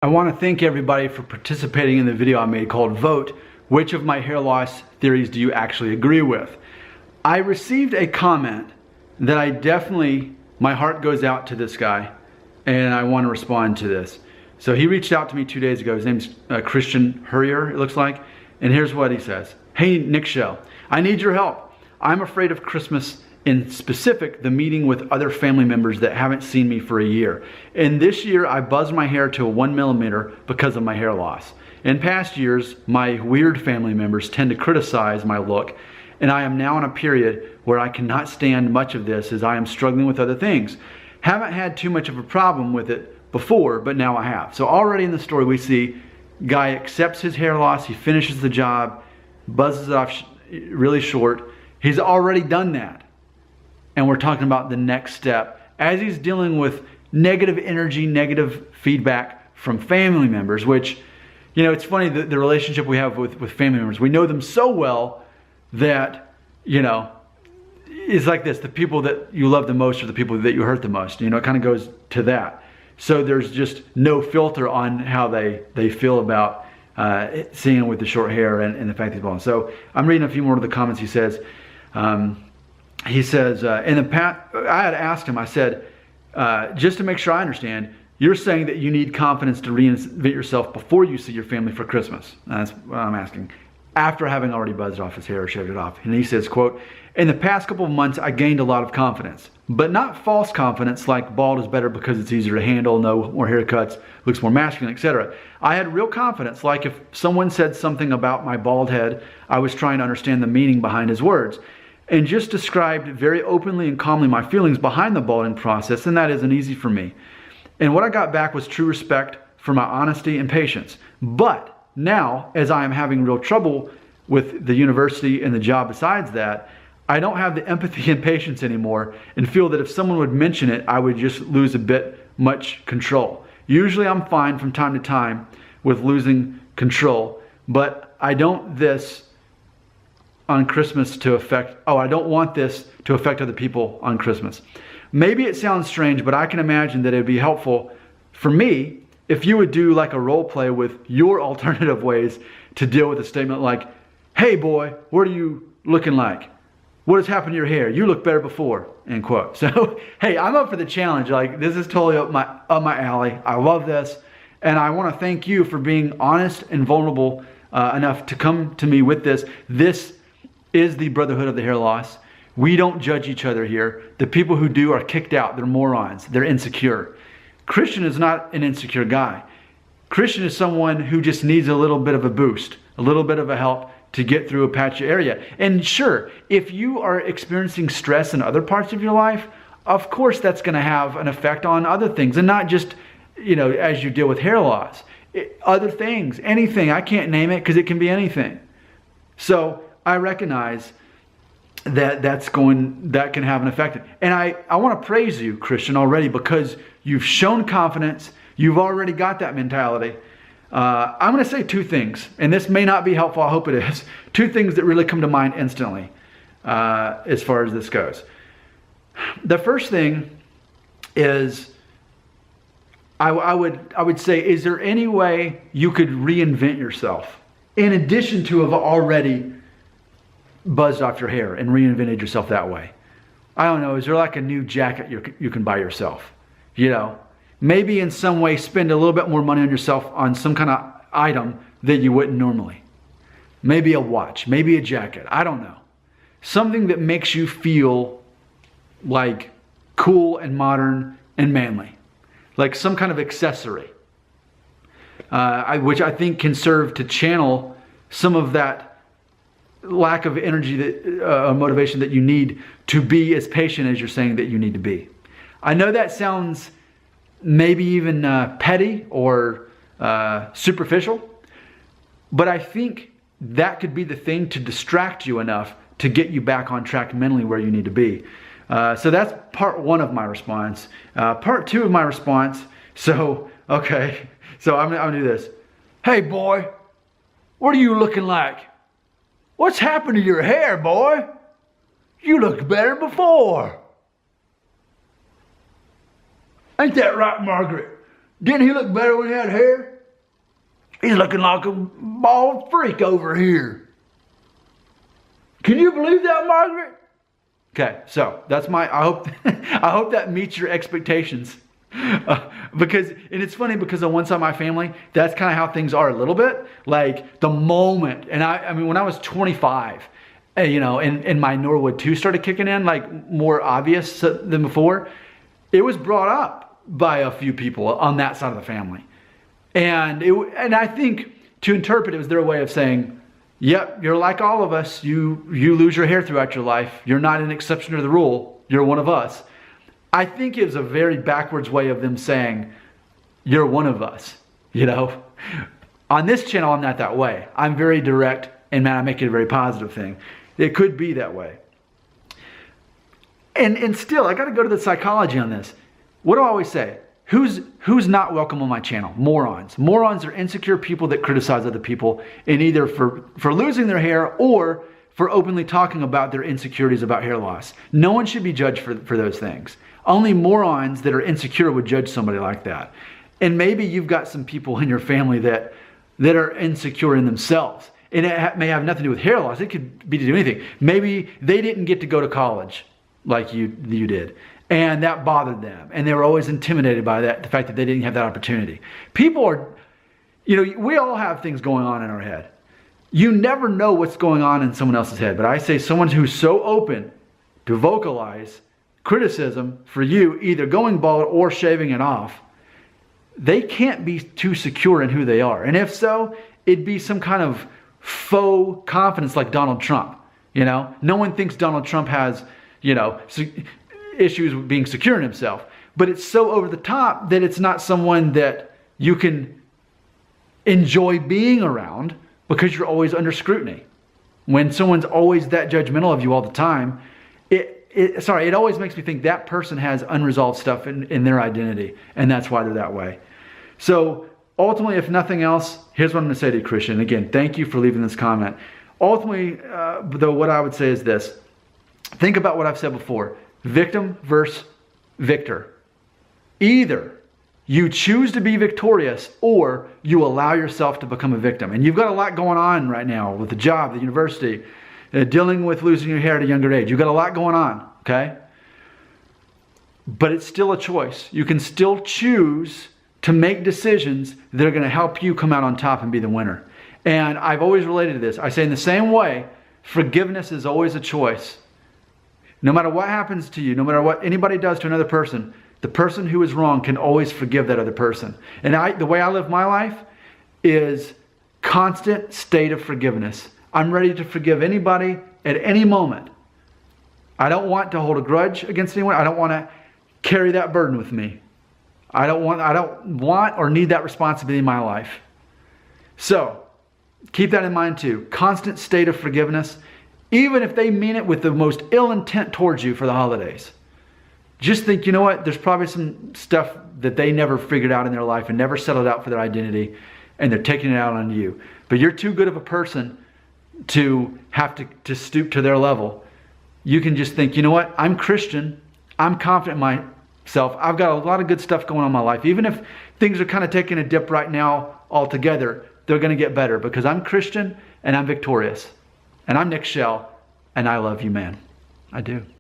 I want to thank everybody for participating in the video I made called Vote, which of my hair loss theories do you actually agree with? I received a comment that my heart goes out to this guy, and I want to respond to this. So he reached out to me 2 days ago. His name's Christian Hurrier, it looks like. And here's what he says. Hey, Nick Show, I need your help. I'm afraid of Christmas, in specific, the meeting with other family members that haven't seen me for a year. And this year, I buzzed my hair to a 1 millimeter because of my hair loss. In past years, my weird family members tend to criticize my look, and I am now in a period where I cannot stand much of this as I am struggling with other things. Haven't had too much of a problem with it before, but now I have. So already in the story we see guy accepts his hair loss, he finishes the job, buzzes it off really short. He's already done that. And we're talking about the next step as he's dealing with negative energy, negative feedback from family members, which, you know, it's funny, the relationship we have with family members, we know them so well that, you know, it's like this, the people that you love the most are the people that you hurt the most. You know, it kind of goes to that. So there's just no filter on how they feel about seeing him with the short hair and the fact that he's bald. So I'm reading a few more of the comments. He says, in the past, I had asked him, I said, just to make sure I understand, you're saying that you need confidence to reinvent yourself before you see your family for Christmas. That's what I'm asking. After having already buzzed off his hair or shaved it off. And he says, quote, in the past couple of months, I gained a lot of confidence, but not false confidence like bald is better because it's easier to handle, no more haircuts, looks more masculine, etc. I had real confidence, like if someone said something about my bald head, I was trying to understand the meaning behind his words. And just described very openly and calmly my feelings behind the balding process, and that isn't easy for me. And what I got back was true respect for my honesty and patience. But now, as I am having real trouble with the university and the job besides that, I don't have the empathy and patience anymore and feel that if someone would mention it, I would just lose a bit much control. Usually I'm fine from time to time with losing control, but I don't this on Christmas to affect, I don't want this to affect other people on Christmas. Maybe it sounds strange, but I can imagine that it would be helpful for me if you would do like a role play with your alternative ways to deal with a statement like, hey boy, what are you looking like? What has happened to your hair? You look better before, end quote. So, hey, I'm up for the challenge. Like, this is totally up my alley. I love this. And I want to thank you for being honest and vulnerable enough to come to me with this. This is the Brotherhood of the Hair Loss. We don't judge each other here. The people who do are kicked out. They're morons. They're insecure. Christian is not an insecure guy. Christian is someone who just needs a little bit of a boost, a little bit of a help to get through a patchy area. And sure, if you are experiencing stress in other parts of your life, of course that's going to have an effect on other things, and not just, you know, as you deal with hair loss. Other things, anything. I can't name it because it can be anything. So I recognize that can have an effect. And I want to praise you, Christian, already, because you've shown confidence. You've already got that mentality. I'm going to say two things, and this may not be helpful. I hope it is. Two things that really come to mind instantly as far as this goes. The first thing is I would say, is there any way you could reinvent yourself in addition to have already buzzed off your hair and reinvented yourself that way? I don't know. Is there like a new jacket you can buy yourself? You know, maybe in some way spend a little bit more money on yourself on some kind of item that you wouldn't normally. Maybe a watch, maybe a jacket. I don't know. Something that makes you feel like cool and modern and manly. Like some kind of accessory. Which I think can serve to channel some of that lack of energy, motivation that you need to be as patient as you're saying that you need to be. I know that sounds maybe even petty or superficial, but I think that could be the thing to distract you enough to get you back on track mentally where you need to be. So that's part one of my response. Part two of my response, so I'm gonna do this. Hey boy, what are you looking like? What's happened to your hair, boy? You looked better before. Ain't that right, Margaret? Didn't he look better when he had hair? He's looking like a bald freak over here. Can you believe that, Margaret? Okay, so that's I hope that meets your expectations. Because, and it's funny because on one side of my family, that's kind of how things are a little bit. Like the moment, and I mean, when I was 25, and my Norwood 2 started kicking in, like more obvious than before, it was brought up by a few people on that side of the family. And I think to interpret it was their way of saying, yep, you're like all of us. You lose your hair throughout your life. You're not an exception to the rule. You're one of us. I think it was a very backwards way of them saying, you're one of us, On this channel, I'm not that way. I'm very direct, and man, I make it a very positive thing. It could be that way. And still, I got to go to the psychology on this. What do I always say? Who's not welcome on my channel? Morons. Morons are insecure people that criticize other people, and either for losing their hair or for openly talking about their insecurities about hair loss. No one should be judged for those things. Only morons that are insecure would judge somebody like that. And maybe you've got some people in your family that are insecure in themselves. And it may have nothing to do with hair loss. It could be to do anything. Maybe they didn't get to go to college like you did. And that bothered them. And they were always intimidated by that, the fact that they didn't have that opportunity. People are, we all have things going on in our head. You never know what's going on in someone else's head. But I say someone who's so open to vocalize criticism for you, either going bald or shaving it off, they can't be too secure in who they are. And if so, it'd be some kind of faux confidence like Donald Trump. No one thinks Donald Trump has, issues with being secure in himself. But it's so over the top that it's not someone that you can enjoy being around because you're always under scrutiny. When someone's always that judgmental of you all the time, it always makes me think that person has unresolved stuff in their identity, and that's why they're that way. So ultimately, if nothing else, here's what I'm going to say to you, Christian. Again, thank you for leaving this comment. Ultimately, though, what I would say is this. Think about what I've said before. Victim versus victor. Either you choose to be victorious or you allow yourself to become a victim. And you've got a lot going on right now with the job, the university, dealing with losing your hair at a younger age. You've got a lot going on, okay? But it's still a choice. You can still choose to make decisions that are going to help you come out on top and be the winner. And I've always related to this. I say in the same way, forgiveness is always a choice. No matter what happens to you, no matter what anybody does to another person, the person who is wrong can always forgive that other person. And the way I live my life is constant state of forgiveness. I'm ready to forgive anybody at any moment. I don't want to hold a grudge against anyone. I don't want to carry that burden with me. I don't want or need that responsibility in my life. So keep that in mind too. Constant state of forgiveness, even if they mean it with the most ill intent towards you for the holidays. Just think, you know what? There's probably some stuff that they never figured out in their life and never settled out for their identity, and they're taking it out on you. But you're too good of a person to have to stoop to their level. You can just think, you know what? I'm Christian. I'm confident in myself. I've got a lot of good stuff going on in my life. Even if things are kind of taking a dip right now altogether, they're going to get better because I'm Christian and I'm victorious. And I'm Nick Shell, and I love you, man. I do.